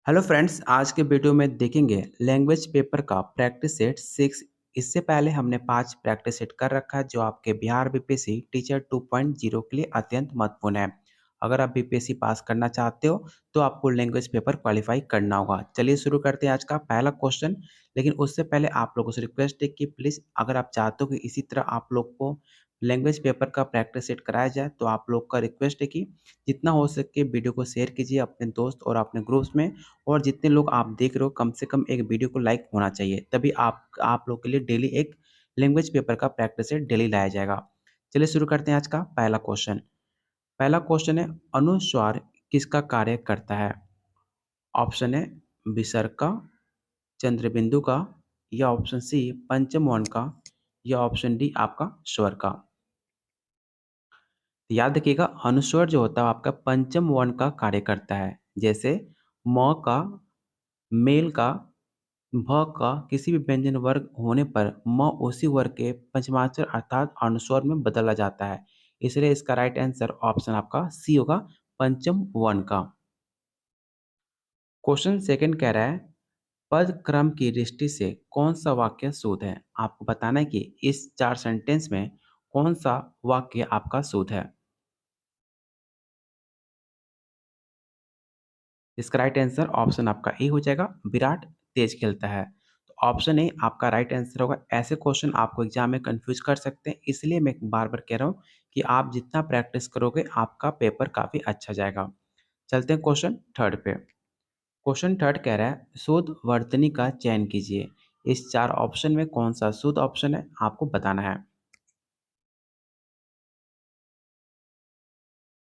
Hello friends, आज के video में देखेंगे लैंग्वेज पेपर का प्रैक्टिस सेट 6। इससे पहले हमने 5 प्रैक्टिस सेट कर रखा है जो आपके बिहार बीपीएससी टीचर 2.0 के लिए अत्यंत महत्वपूर्ण है। अगर आप बीपीएससी पास करना चाहते हो तो आपको लैंग्वेज पेपर क्वालिफाई करना होगा। चलिए शुरू करते हैं आज का पहला क्वेश्चन। लेकिन उससे पहले आप लोगों से रिक्वेस्ट है कि प्लीज़ अगर आप चाहते हो कि इसी तरह आप लोग को लैंग्वेज पेपर का प्रैक्टिस सेट कराया जाए तो आप लोग का रिक्वेस्ट है कि जितना हो सके वीडियो को शेयर कीजिए अपने दोस्त और अपने ग्रुप्स में। और जितने लोग आप देख रहे हो कम से कम एक वीडियो को लाइक होना चाहिए, तभी आप लोग के लिए डेली एक लैंग्वेज पेपर का प्रैक्टिस सेट डेली लाया जाएगा। चलिए शुरू करते हैं आज का पहला क्वेश्चन। पहला क्वेश्चन है, अनुस्वार किसका कार्य करता है? ऑप्शन है विसर्ग का, चंद्रबिंदु का, या ऑप्शन सी पंचम वर्ण का, या ऑप्शन डी आपका स्वर का। तो याद रखिएगा अनुस्वर जो होता है आपका पंचम वर्ण का कार्य करता है। जैसे म का, मेल का, भ का किसी भी व्यंजन वर्ग होने पर म उसी वर्ग के पंचमाक्षर अर्थात अनुस्वर में बदला जाता है। इसलिए इसका राइट आंसर ऑप्शन आपका सी होगा, पंचम वर्ण का। क्वेश्चन सेकंड कह रहा है, पद क्रम की दृष्टि से कौन सा वाक्य शुद्ध है? आपको बताना है कि इस 4 सेंटेंस में कौन सा वाक्य आपका शुद्ध है। इसका राइट आंसर ऑप्शन आपका ए हो जाएगा, विराट तेज खेलता है। तो ऑप्शन ए आपका राइट आंसर होगा। ऐसे क्वेश्चन आपको एग्जाम में कंफ्यूज कर सकते हैं, इसलिए मैं बार बार कह रहा हूँ कि आप जितना प्रैक्टिस करोगे आपका पेपर काफ़ी अच्छा जाएगा। चलते हैं क्वेश्चन थर्ड पे। क्वेश्चन थर्ड कह रहा है, शुद्ध वर्तनी का चयन कीजिए। इस 4 ऑप्शन में कौन सा शुद्ध ऑप्शन है आपको बताना है।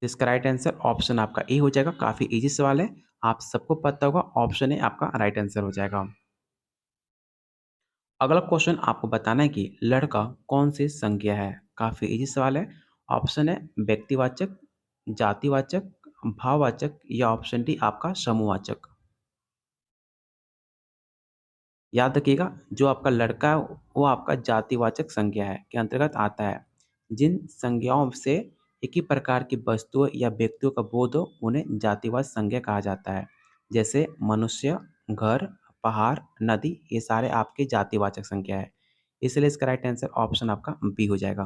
इसका राइट आंसर ऑप्शन आपका ए हो जाएगा। काफ़ी इजी सवाल है, आप सबको पता होगा, ऑप्शन ए आपका राइट आंसर हो जाएगा। अगला क्वेश्चन आपको बताना है कि लड़का कौन सी संज्ञा है। काफी इजी सवाल है। ऑप्शन है व्यक्तिवाचक, जातिवाचक, भाववाचक, या ऑप्शन डी आपका समूहवाचक। याद रखिएगा जो आपका लड़का है वो आपका जातिवाचक संज्ञा है के अंतर्गत आता है। जिन संज्ञाओं से एक ही प्रकार की वस्तुओं या व्यक्तियों का बोध हो उन्हें जातिवाचक संज्ञा कहा जाता है। जैसे मनुष्य, घर, पहाड़, नदी, ये सारे आपके जातिवाचक संज्ञा है। इसलिए इसका राइट आंसर ऑप्शन आपका बी हो जाएगा।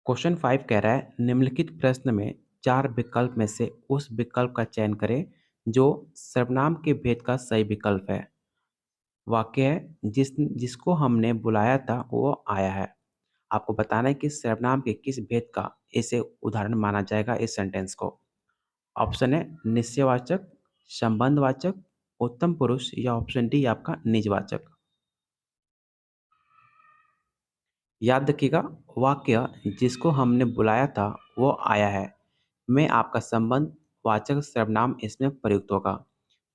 क्वेश्चन 5 कह रहा है, निम्नलिखित प्रश्न में 4 विकल्प में से उस विकल्प का चयन करें जो सर्वनाम के भेद का सही विकल्प है। वाक्य है, जिसको हमने बुलाया था वो आया है। आपको बताना है कि सर्वनाम के किस भेद का इसे उदाहरण माना जाएगा इस सेंटेंस को। ऑप्शन है निश्चयवाचक, संबंधवाचक, उत्तम पुरुष, या ऑप्शन डी आपका निजवाचक। याद रखिएगा वाक्य जिसको हमने बुलाया था वो आया है में आपका संबंध वाचक सर्वनाम इसमें प्रयुक्त होगा।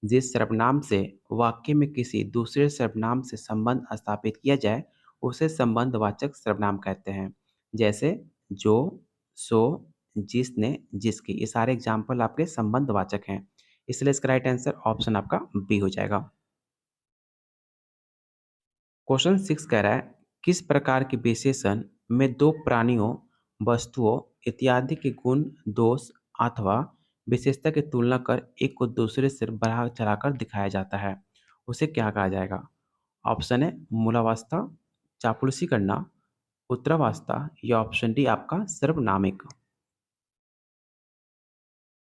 जिस सर्वनाम से वाक्य में किसी दूसरे सर्वनाम से संबंध स्थापित किया जाए उसे संबंधवाचक सर्वनाम कहते हैं। जैसे जो, सो, जिसने, जिसकी, ये सारे एग्जाम्पल आपके संबंधवाचक हैं। इसलिए इसका राइट आंसर ऑप्शन आपका बी हो जाएगा। क्वेश्चन 6 कह रहा है, किस प्रकार के विशेषण में दो प्राणियों, वस्तुओं इत्यादि के गुण, दोष अथवा विशेषता की तुलना कर एक को दूसरे से बढ़ा चढ़ाकर दिखाया जाता है, उसे क्या कहा जाएगा? ऑप्शन है मूलावस्था, चापलूसी करना, उत्तरावस्था, या ऑप्शन डी आपका सर्वनामिक।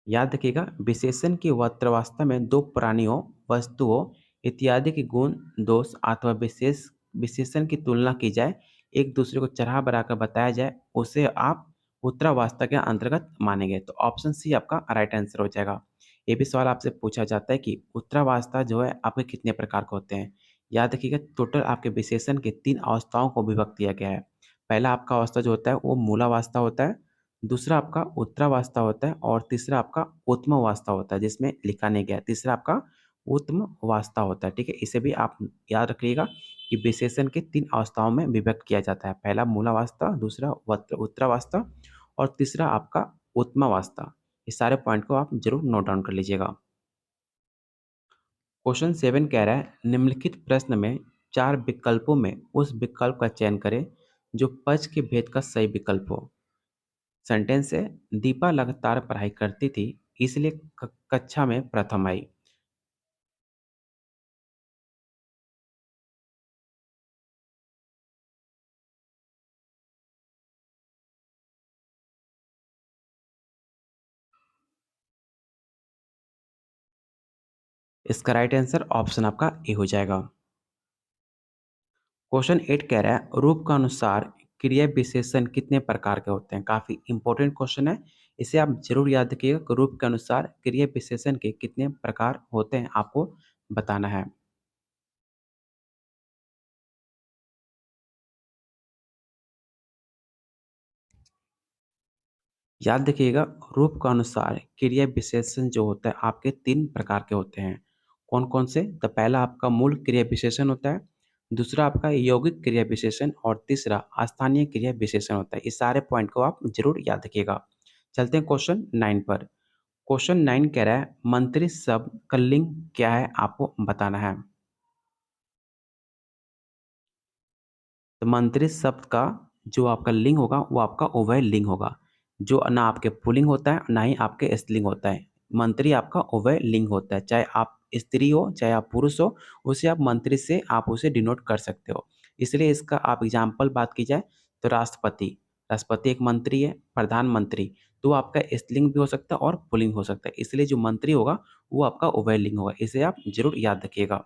याद रखिएगा विशेषण की उत्तरावस्था में दो प्राणियों, वस्तुओं इत्यादि के गुण, दोष अथवा विशेषण की तुलना की जाए, एक दूसरे को चढ़ा बढ़ाकर बताया जाए, उसे आप उत्तरावस्था के अंतर्गत मानेंगे। तो ऑप्शन सी आपका राइट आंसर हो जाएगा। ये भी सवाल आपसे पूछा जाता है कि उत्तरावस्था जो है आपके कितने प्रकार के होते हैं। याद रखिएगा टोटल आपके विशेषण के 3 अवस्थाओं को विभक्त किया गया है। पहला आपका अवस्था जो होता है वो मूलावस्था होता है, दूसरा आपका उत्तरावस्था होता है, और तीसरा आपका उत्तमावस्था होता है जिसमें लिखा नहीं गया। तीसरा आपका उत्तमावस्था होता है। ठीक है, इसे भी आप याद रखिएगा कि विशेषण के 3 अवस्थाओं में विभक्त किया जाता है। पहला मूलावस्था, दूसरा उत्तरावस्था, और तीसरा आपका उत्तमावस्था। इस सारे पॉइंट को आप जरूर नोट डाउन कर लीजिएगा। क्वेश्चन 7 कह रहा है, निम्नलिखित प्रश्न में 4 विकल्पों में उस विकल्प का चयन करें जो पच के भेद का सही विकल्प हो। सेंटेंस है, दीपा लगातार पढ़ाई करती थी इसलिए कक्षा में प्रथम आई। इसका राइट आंसर ऑप्शन आपका ए हो जाएगा। क्वेश्चन 8 कह रहा है रूप का अनुसार क्रिया विशेषण कितने प्रकार के होते हैं। काफी इंपॉर्टेंट क्वेश्चन है, इसे आप जरूर याद रखिएगा कि रूप के अनुसार क्रिया विशेषण के कितने प्रकार होते हैं आपको बताना है। याद रखिएगा रूप का अनुसार क्रिया विशेषण जो होता है आपके तीन प्रकार के होते हैं। कौन कौन से? तो पहला आपका मूल क्रिया विशेषण होता है, दूसरा आपका यौगिक क्रिया विशेषण और तीसरा स्थानीय क्रिया विशेषण होता है। इस सारे पॉइंट को आप जरूर याद रखिएगा। चलते हैं क्वेश्चन 9 पर। क्वेश्चन 9 कह रहा है मंत्री शब्द का लिंग क्या है आपको बताना है। तो मंत्री शब्द का जो आपका लिंग होगा वो आपका उभय लिंग होगा, जो ना आपके पुल्लिंग होता है ना ही आपके स्त्रीलिंग होता है। मंत्री आपका उभय लिंग होता है, चाहे आप स्त्री हो चाहे आप पुरुष हो, उसे आप मंत्री से आप उसे डिनोट कर सकते हो। इसलिए इसका आप एग्जाम्पल बात की जाए तो राष्ट्रपति, राष्ट्रपति एक मंत्री है, प्रधानमंत्री तो आपका स्त्रीलिंग भी हो सकता है और पुल्लिंग हो सकता है। इसलिए जो मंत्री होगा वो आपका उभय लिंग होगा, इसे आप जरूर याद रखिएगा।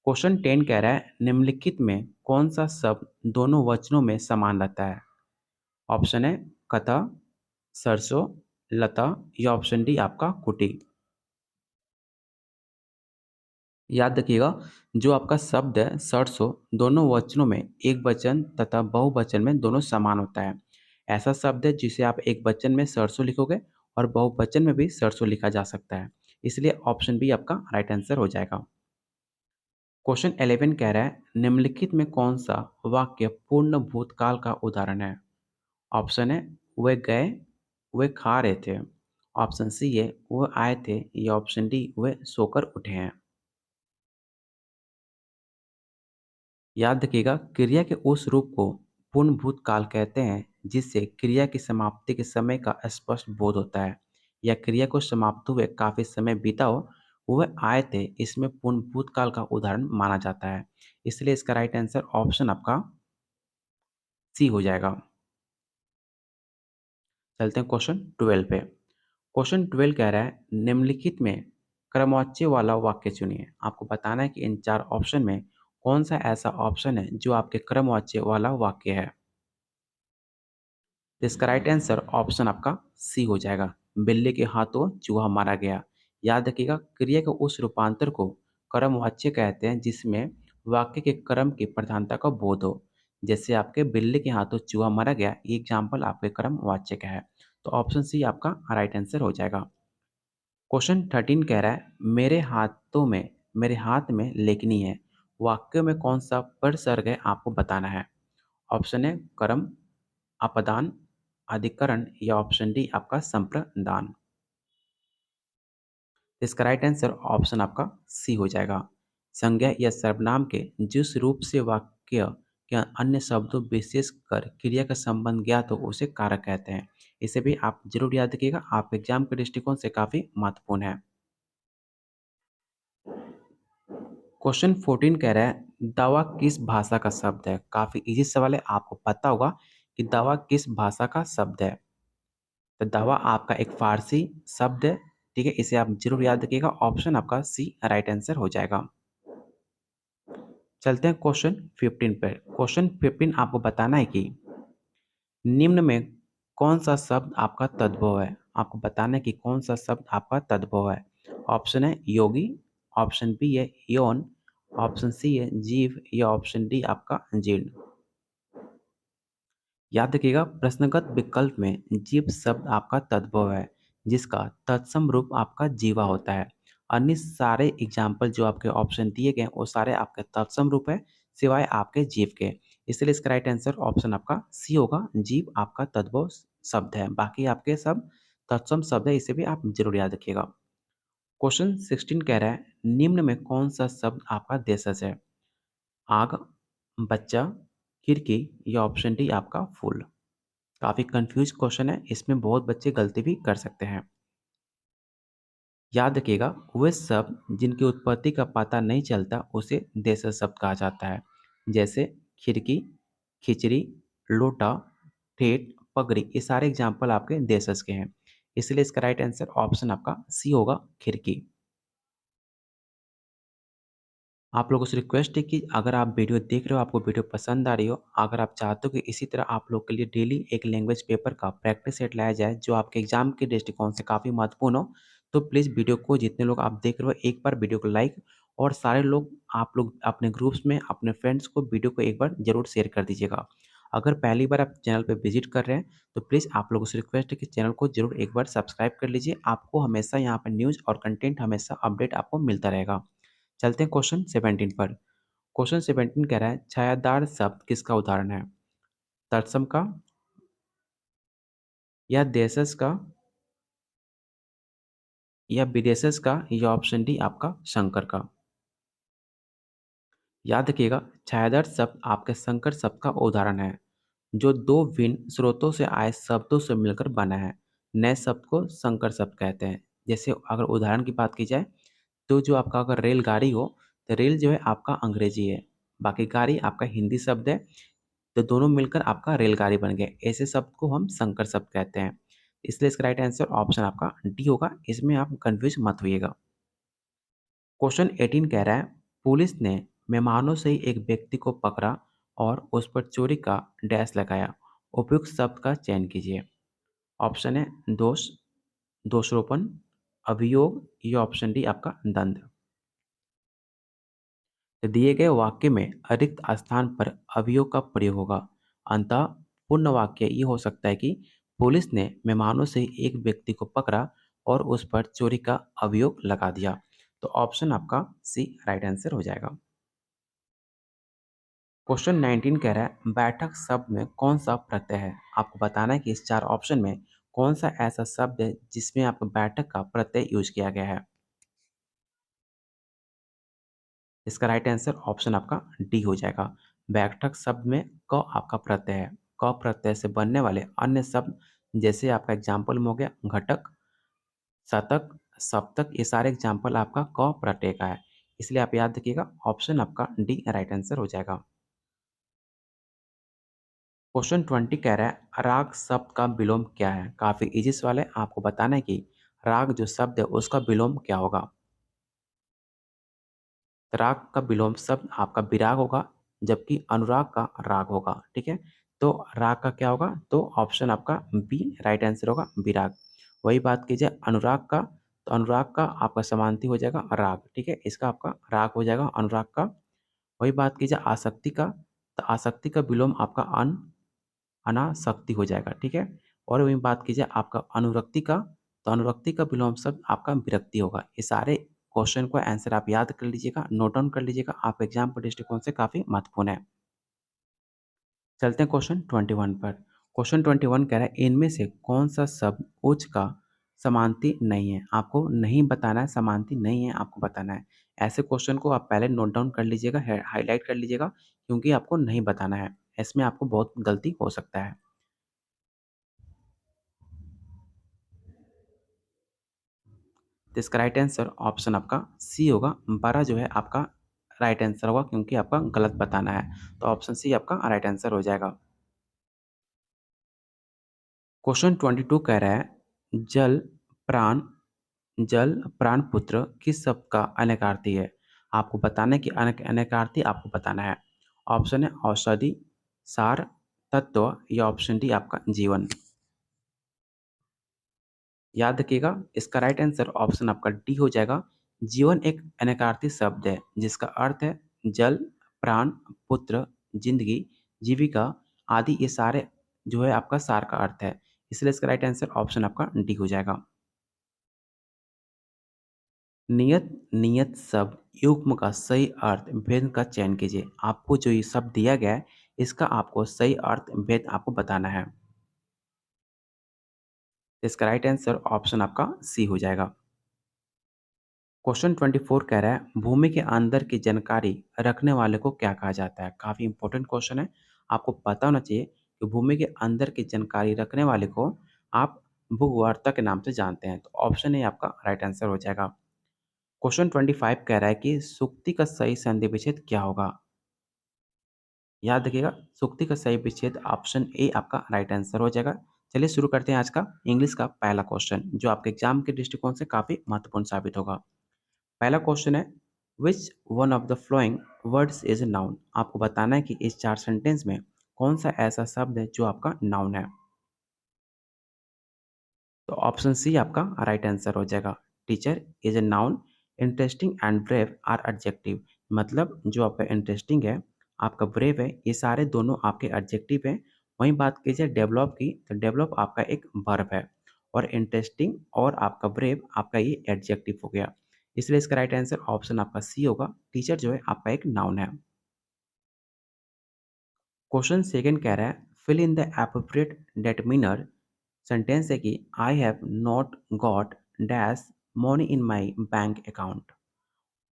क्वेश्चन 10 कह रहा है निम्नलिखित में कौन सा शब्द दोनों वचनों में समान रहता है। ऑप्शन है कथा, सरसों, लता या ऑप्शन डी आपका कुटी। याद रखिएगा जो आपका शब्द है सरसों दोनों वचनों में एक वचन तथा बहुवचन में दोनों समान होता है। ऐसा शब्द है जिसे आप एक वचन में सरसों लिखोगे और बहुवचन में भी सरसों लिखा जा सकता है। इसलिए ऑप्शन बी आपका राइट आंसर हो जाएगा। क्वेश्चन 11 कह रहा है निम्नलिखित में कौन सा वाक्य पूर्ण भूतकाल का उदाहरण है। ऑप्शन है वे गए, वे खा रहे थे, ऑप्शन सी है वो आए थे या ऑप्शन डी वे सोकर उठे हैं। याद रखिएगा क्रिया के उस रूप को पूर्ण भूतकाल कहते हैं जिससे क्रिया की समाप्ति के समय का स्पष्ट बोध होता है या क्रिया को समाप्त हुए काफी समय बीता हो। वह आए थे इसमें पूर्ण भूतकाल का उदाहरण माना जाता है। इसलिए इसका राइट आंसर ऑप्शन आपका सी हो जाएगा। चलते हैं क्वेश्चन 12 पे। क्वेश्चन 12 कह रहा है निम्नलिखित में क्रमवाच्य वाला वाक्य चुनिए। आपको बताना है कि इन चार ऑप्शन में कौन सा ऐसा ऑप्शन है जो आपके क्रमवाच्य वाला वाक्य है। तो इसका राइट आंसर ऑप्शन आपका सी हो जाएगा। बिल्ली के हाथों चूहा मारा गया। याद रखिएगा क्रिया के उस रूपांतर को क्रमवाच्य कहते हैं जिसमें वाक्य के क्रम की प्रधानता का बोध हो। जैसे आपके बिल्ली के हाथों चूहा मारा गया, ये एग्जाम्पल आपके क्रमवाच्य का है। तो ऑप्शन सी आपका राइट आंसर हो जाएगा। क्वेश्चन 13 कह रहा है मेरे हाथ में लेखनी है। वाक्य में कौन सा उपसर्ग है आपको बताना है। ऑप्शन है कर्म, अपदान, अधिकरण या ऑप्शन डी आपका संप्रदान। इसका राइट आंसर ऑप्शन आपका सी हो जाएगा। संज्ञा या सर्वनाम के जिस रूप से वाक्य के अन्य शब्दों विशेष कर क्रिया का संबंध ज्ञात हो उसे कारक कहते हैं। इसे भी आप जरूर याद रखिएगा, आप एग्जाम के दृष्टिकोण से काफी महत्वपूर्ण है। क्वेश्चन 14 कह रहा है दावा किस भाषा का शब्द है। काफी इजी सवाल है, आपको पता होगा कि दावा किस भाषा का शब्द है। तो दावा आपका एक फारसी शब्द है, ठीक है, इसे आप जरूर याद रखिएगा। ऑप्शन आपका सी राइट आंसर हो जाएगा। चलते हैं क्वेश्चन 15 पर। क्वेश्चन 15 आपको बताना है कि निम्न में कौन सा शब्द आपका तद्भव है। आपको बताना है कि कौन सा शब्द आपका तद्भव है। ऑप्शन है योगी, ऑप्शन बी है यौन, ऑप्शन सी है जीव या ऑप्शन डी आपका जीर्ण। याद रखिएगा प्रश्नगत विकल्प में जीव शब्द आपका तद्भव है जिसका तत्सम रूप आपका जीवा होता है। अन्य सारे एग्जाम्पल जो आपके ऑप्शन दिए गए हैं वो सारे आपके तत्सम रूप है सिवाय आपके जीव के। इसलिए इसका राइट आंसर ऑप्शन आपका सी होगा, जीव आपका तद्भव शब्द है, बाकी आपके सब तत्सम शब्द है, इसे भी आप जरूर याद रखिएगा। क्वेश्चन 16 कह रहा है निम्न में कौन सा शब्द आपका देशज है। आग, बच्चा, खिड़की या ऑप्शन डी आपका फूल। काफ़ी कंफ्यूज क्वेश्चन है, इसमें बहुत बच्चे गलती भी कर सकते हैं। याद रखिएगा, वे शब्द जिनकी उत्पत्ति का पता नहीं चलता उसे देशज शब्द कहा जाता है। जैसे खिड़की, खिचड़ी, लोटा, ठेठ, पगड़ी, ये सारे एग्जाम्पल आपके देशज के हैं। इसलिए इसका राइट आंसर ऑप्शन आपका सी होगा, खिड़की। आप लोगों से रिक्वेस्ट है कि अगर आप वीडियो देख रहे हो, आपको वीडियो पसंद आ रही हो, अगर आप चाहते हो कि इसी तरह आप लोग के लिए डेली एक लैंग्वेज पेपर का प्रैक्टिस सेट लाया जाए, जो आपके एग्जाम के दृष्टिकोण से काफ़ी महत्वपूर्ण हो, तो प्लीज़ वीडियो को जितने लोग आप देख रहे हो, एक बार वीडियो को लाइक और सारे लोग आप लोग अपने ग्रुप्स में अपने फ्रेंड्स को वीडियो को एक बार ज़रूर शेयर कर दीजिएगा। अगर पहली बार आप चैनल पे विजिट कर रहे हैं, तो प्लीज़ आप लोगों से रिक्वेस्ट है कि चैनल को ज़रूर एक बार सब्सक्राइब कर लीजिए। आपको हमेशा यहाँ पर न्यूज़ और कंटेंट हमेशा अपडेट आपको मिलता रहेगा। चलते हैं क्वेश्चन 17 पर। क्वेश्चन 17 कह रहा है, छायादार शब्द किसका उदाहरण है? तत्सम का, या देशज का, या विदेशज का, या ऑप्शन डी आपका संकर का। याद रखिएगा, छायादार शब्द आपके संकर शब्द का उदाहरण है, जो दो भिन्न स्रोतों से आए शब्दों से मिलकर बना है। नए शब्द को संकर शब्द कहते हैं। जैसे अगर उदाहरण की बात की जाए, तो जो आपका अगर रेलगाड़ी हो, तो रेल जो है आपका अंग्रेजी है, बाकी गाड़ी आपका हिंदी शब्द है, तो दोनों मिलकर आपका रेलगाड़ी बन गए। ऐसे शब्द को हम संकर शब्द कहते हैं। इसलिए इसका राइट आंसर ऑप्शन आपका डी होगा। इसमें आप कन्फ्यूज मत होइएगा। क्वेश्चन 18 कह रहा है, पुलिस ने मेहमानों से ही एक व्यक्ति को पकड़ा और उस पर चोरी का डैश लगाया। उपयुक्त शब्द का चयन कीजिए। ऑप्शन है दोष, दोषारोपण, अभियोग, या ऑप्शन डी आपका दंड। तो दिए गए वाक्य में अरिक्त स्थान पर अवयव का प्रयोग होगा। अतः पूर्ण वाक्य ये हो सकता है कि पुलिस ने मेहमानों से एक व्यक्ति को पकड़ा और उस पर चोरी का अभियोग लगा दिया। तो ऑप्शन आपका सी राइट आंसर हो जाएगा। क्वेश्चन 19 कह रहा है, बैठक शब्द में कौन सा प्रत्यय है? आपको बताना है कि इस चार ऑप्शन में कौन सा ऐसा शब्द है जिसमें आपको बैठक का प्रत्यय यूज किया गया है। इसका राइट आंसर ऑप्शन आपका डी हो जाएगा। बैठक शब्द में क आपका प्रत्यय है। क प्रत्यय से बनने वाले अन्य शब्द, जैसे आपका एग्जाम्पल में हो गया घटक, शतक, सप्तक, ये सारे एग्जाम्पल आपका क प्रत्यय का है। इसलिए आप याद रखिएगा, ऑप्शन आपका डी राइट आंसर हो जाएगा। क्वेश्चन 20 कह रहा है, राग शब्द का विलोम क्या है? काफी इजी सवाल है। आपको बताना है कि राग जो शब्द है उसका विलोम क्या होगा। राग का विलोम शब्द आपका विराग होगा, जबकि अनुराग का राग होगा। ठीक है, तो राग का क्या होगा? तो ऑप्शन आपका बी राइट आंसर होगा, विराग। वही बात कीजिए अनुराग का, तो अनुराग का आपका समानार्थी हो जाएगा राग। ठीक है, इसका आपका राग हो जाएगा अनुराग का। वही बात कीजिए आसक्ति का, तो आसक्ति का विलोम आपका अनासक्ति हो जाएगा। ठीक है, और वहीं बात कीजिए आपका अनुरक्ति का, तो अनुरक्ति का विलोम शब्द आपका विरक्ति होगा। ये सारे क्वेश्चन को आंसर आप याद कर लीजिएगा, नोट डाउन कर लीजिएगा, आप एग्जाम के दृष्टिकोण से काफ़ी महत्वपूर्ण है। चलते हैं क्वेश्चन 21 पर। क्वेश्चन 21 कह रहा है, इनमें से कौन सा शब्द उच्च का समानार्थी नहीं है? आपको नहीं बताना है, समानार्थी नहीं है आपको बताना है। ऐसे क्वेश्चन को आप पहले नोट डाउन कर लीजिएगा, हाईलाइट कर लीजिएगा, क्योंकि आपको नहीं बताना है। इसमें आपको बहुत गलती हो सकता है। तो इसका राइट आंसर ऑप्शन आपका सी होगा। बड़ा जो है आपका राइट आंसर होगा, क्योंकि आपका गलत बताना है। तो ऑप्शन सी आपका राइट आंसर हो जाएगा। क्वेश्चन 22 कह रहा है, प्राण जल प्राण पुत्र किस शब्द का अनेकार्थी है? आपको बताना है कि अनेकार्थी आपको बताना है। ऑप्शन है औषधि, सार, तत्व, या ऑप्शन डी आपका जीवन। याद रखिएगा, इसका राइट आंसर ऑप्शन आपका डी हो जाएगा। जीवन एक अनेकार्थी शब्द है जिसका अर्थ है जल, प्राण, पुत्र, जिंदगी, जीविका आदि, ये सारे जो है आपका सार का अर्थ है। इसलिए इसका राइट आंसर ऑप्शन आपका डी हो जाएगा। नियत नियत शब्द युग्म का सही अर्थ भेद का चयन कीजिए। आपको जो ये शब्द दिया गया है, इसका आपको सही अर्थ भेद आपको बताना है। इसका राइट आंसर ऑप्शन आपका सी हो जाएगा। क्वेश्चन 24 कह रहा है, भूमि के अंदर की जानकारी रखने वाले को क्या कहा जाता है? काफ़ी इंपॉर्टेंट क्वेश्चन है। आपको पता होना चाहिए कि भूमि के अंदर की जानकारी रखने वाले को आप भूगर्भता के नाम से जानते हैं। तो ऑप्शन ए आपका राइट आंसर हो जाएगा। क्वेश्चन 25 कह रहा है कि सुक्ति का सही संधि विच्छेद क्या होगा? याद रखिएगा, सुक्ति का सही विच्छेद ऑप्शन ए आपका राइट आंसर हो जाएगा। चलिए शुरू करते हैं आज का इंग्लिश का पहला क्वेश्चन, जो आपके एग्जाम के दृष्टिकोण से काफ़ी महत्वपूर्ण साबित होगा। पहला क्वेश्चन है, which one of the flowing words is noun? आपको बताना है कि इस 4 सेंटेंस में कौन सा ऐसा शब्द है जो आपका नाउन है। तो ऑप्शन सी आपका राइट आंसर हो जाएगा। Teacher is a noun, interesting and brave are adjective. मतलब जो आपका इंटरेस्टिंग है, आपका ब्रेव है, ये सारे दोनों आपके एडजेक्टिव हैं। वहीं बात कीजिए डेवलप की, तो डेवलप आपका एक वर्ब है और इंटरेस्टिंग और आपका ब्रेव आपका ये एडजेक्टिव हो गया। इसलिए इसका राइट आंसर ऑप्शन आपका सी होगा। टीचर जो है आपका एक नाउन है। क्वेश्चन सेकंड कह रहा है, fill in the appropriate determiner. Sentence है कि I have not got dash money in my bank account.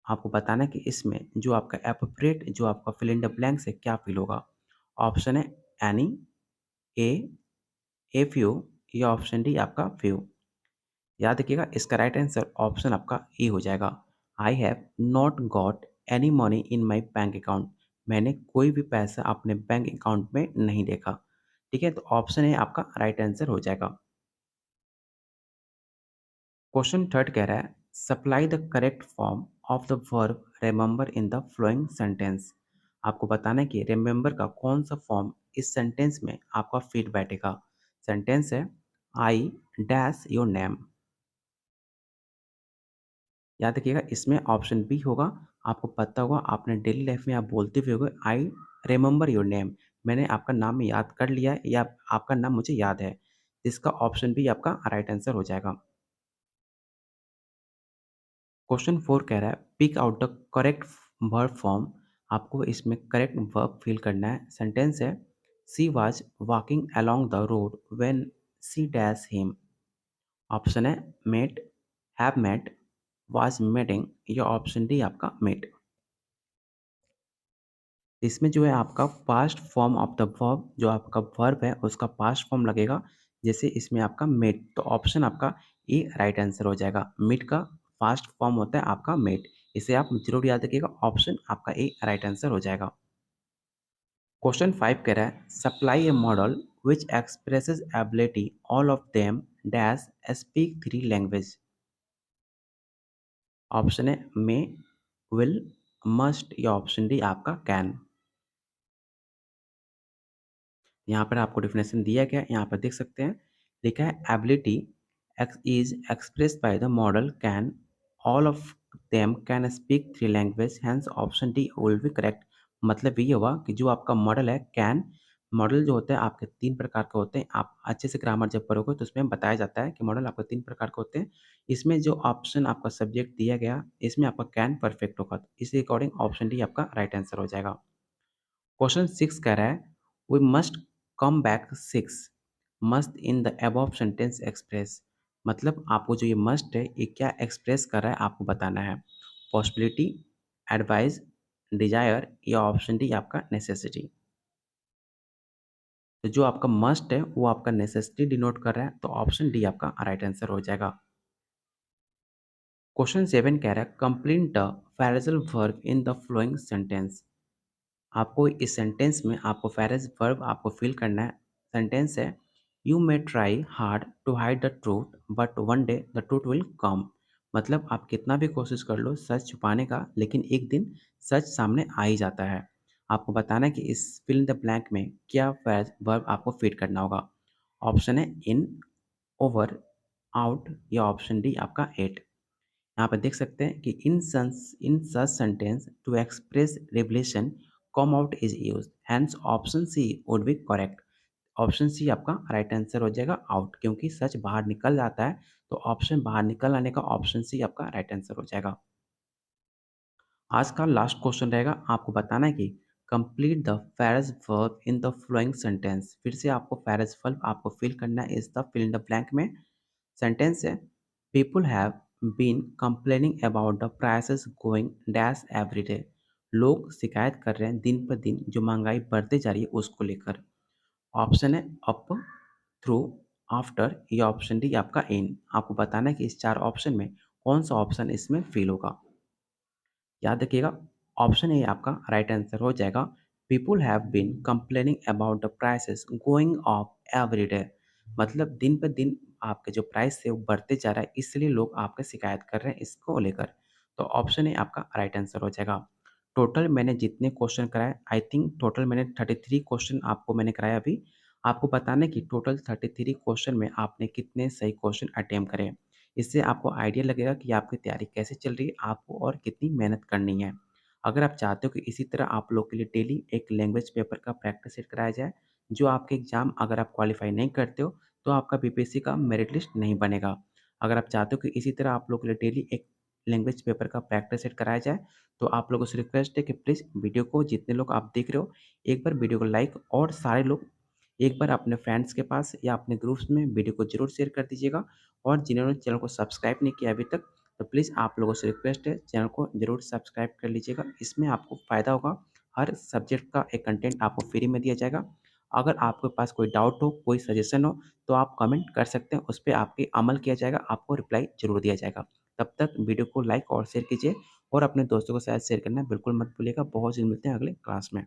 आपको बताना है कि इसमें जो आपका एप्रोप्रिएट जो आपका फिल इन द ब्लैंक से क्या फिल होगा। ऑप्शन है एनी, ए, ए फ्यू या ऑप्शन डी आपका फ्यू। याद रखिएगा, इसका राइट आंसर ऑप्शन आपका ए हो जाएगा। आई have not got any money in my bank account. मैंने कोई भी पैसा अपने बैंक अकाउंट में नहीं देखा। ठीक है, तो ऑप्शन ए आपका राइट आंसर हो जाएगा। क्वेश्चन थर्ड कह रहा है, supply the correct form of the verb remember in the flowing sentence. आपको बताना है कि रिमेंबर का कौन सा फॉर्म इस सेंटेंस में आपका फिट बैठेगा। सेंटेंस है आई डैश योर नेम। याद रखिएगा, इसमें ऑप्शन बी होगा। आपको पता होगा, आपने डेली लाइफ में आप बोलते हुए होगे, आई रिमेंबर योर नेम। मैंने आपका नाम याद कर लिया है या आपका नाम मुझे याद है। इसका ऑप्शन बी आपका राइट आंसर हो जाएगा। क्वेश्चन 4 कह रहा है, pick out the correct verb form. आपको इसमें करेक्ट वर्ब फिल करना है। सेंटेंस है she was walking along the road when she dash him. Option है met, have met, was meeting या ऑप्शन डी आपका मेट। इसमें जो है आपका past form of the verb, जो आपका वर्ब है उसका पास्ट फॉर्म लगेगा। जैसे इसमें आपका मेट, तो ऑप्शन आपका ए राइट आंसर हो जाएगा। मीट का पास्ट फॉर्म होता है आपका मेट। इसे आप जरूर याद रखिएगा, ऑप्शन आपका ए राइट आंसर हो जाएगा। क्वेश्चन 5 कह रहा है, supply A model which expresses ability all of them dash speak 3 language. Option है मे, विल, मस्ट या ऑप्शन डी आपका कैन। यहाँ पर आपको डेफिनेशन दिया गया है, यहाँ पर देख सकते हैं। लिखा है ability is expressed by the modal can, all of them can speak 3 language, hence option D will be correct. मतलब ये हुआ कि जो आपका मॉडल है कैन, मॉडल जो होते हैं आपके 3 प्रकार के होते हैं। आप अच्छे से ग्रामर जब पढ़ोगे तो उसमें बताया जाता है कि मॉडल आपके 3 प्रकार के होते हैं। इसमें जो ऑप्शन आपका सब्जेक्ट दिया गया, इसमें आपका कैन परफेक्ट होगा। तो इसी अकॉर्डिंग ऑप्शन डी आपका राइट आंसर हो जाएगा। क्वेश्चन 6 कह रहा है, we must come back 6 must in the above sentence express. मतलब आपको जो ये मस्ट है ये क्या एक्सप्रेस कर रहा है आपको बताना है। पॉसिबिलिटी, एडवाइस, डिजायर या ऑप्शन डी आपका नेसेसिटी। तो जो आपका मस्ट है वो आपका नेसेसिटी डिनोट कर रहा है, तो ऑप्शन डी आपका राइट आंसर हो जाएगा। क्वेश्चन 7 कह रहा है, complete the phrasal verb in the flowing sentence. आपको इस सेंटेंस में आपको फ्रेज वर्ब आपको फिल करना है। सेंटेंस है you may try hard to hide the truth but one day the truth will come. मतलब आप कितना भी कोशिश कर लो सच छुपाने का, लेकिन एक दिन सच सामने आ ही जाता है। आपको बताना है कि इस फिल इन द ब्लैंक में क्या फ्रेज वर्ब आपको फिट करना होगा। ऑप्शन है इन, ओवर, आउट या ऑप्शन डी आपका एट। यहाँ पे देख सकते हैं कि in such sentence to express revelation come out is used, hence option C would be correct. Option C आपका राइट आंसर हो जाएगा आउट, क्योंकि सच बाहर निकल जाता है। तो ऑप्शन बाहर निकल आने का ऑप्शन सी आपका राइट आंसर हो जाएगा। आज का लास्ट क्वेश्चन रहेगा, आपको बताना है कि complete the phrase verb in the flowing sentence. फिर से आपको फ्रेज वर्ब आपको फिल करना है इस the fill in the blank में। सेंटेंस है people have been complaining about the prices going dash every day. लोग शिकायत कर रहे हैं दिन पर दिन जो महंगाई बढ़ती जा रही है उसको लेकर। ऑप्शन है अप, थ्रू, आफ्टर, ये ऑप्शन डी आपका इन। आपको बताना है कि इस 4 ऑप्शन में कौन-सा ऑप्शन इसमें फ़िल होगा। याद रखिएगा, ऑप्शन ए आपका राइट आंसर हो जाएगा, people have been complaining about the prices going up every day. मतलब दिन पे दिन आपके जो प्राइस है वो बढ़ते जा रहा है, इसलिए लोग आपका शिकायत कर रहे हैं इसको लेकर। तो ऑप्शन ए आपका राइट आंसर हो जाएगा। टोटल मैंने जितने क्वेश्चन कराए, आई थिंक टोटल मैंने 33 क्वेश्चन आपको मैंने कराया अभी। आपको बताना है कि टोटल 33 क्वेश्चन में आपने कितने सही क्वेश्चन अटेम्प्ट करे। इससे आपको आइडिया लगेगा कि आपकी तैयारी कैसे चल रही है, आपको और कितनी मेहनत करनी है। अगर आप चाहते हो कि इसी तरह आप लोग के लिए डेली एक लैंग्वेज पेपर का प्रैक्टिस सेट कराया जाए, जो आपके एग्ज़ाम अगर आप क्वालीफाई नहीं करते हो, तो आपका बीपीएससी का मेरिट लिस्ट नहीं बनेगा। अगर आप चाहते हो कि इसी तरह आप लोग के लिए डेली एक लैंग्वेज पेपर का प्रैक्टिस सेट कराया जाए, तो आप लोगों से रिक्वेस्ट है कि प्लीज़ वीडियो को जितने लोग आप देख रहे हो, एक बार वीडियो को लाइक और सारे लोग एक बार अपने फ्रेंड्स के पास या अपने ग्रुप्स में वीडियो को ज़रूर शेयर कर दीजिएगा। और जिन्होंने चैनल को सब्सक्राइब नहीं किया अभी तक, तो प्लीज़ आप लोगों से रिक्वेस्ट है चैनल को ज़रूर सब्सक्राइब कर लीजिएगा। इसमें आपको फ़ायदा होगा, हर सब्जेक्ट का एक कंटेंट आपको फ्री में दिया जाएगा। अगर आपके पास कोई डाउट हो, कोई सजेशन हो, तो आप कमेंट कर सकते हैं, उस पे आपके अमल किया जाएगा, आपको रिप्लाई ज़रूर दिया जाएगा। तब तक वीडियो को लाइक और शेयर कीजिए और अपने दोस्तों के साथ शेयर करना बिल्कुल मत भूलिएगा। बहुत जल्द मिलते हैं अगले क्लास में।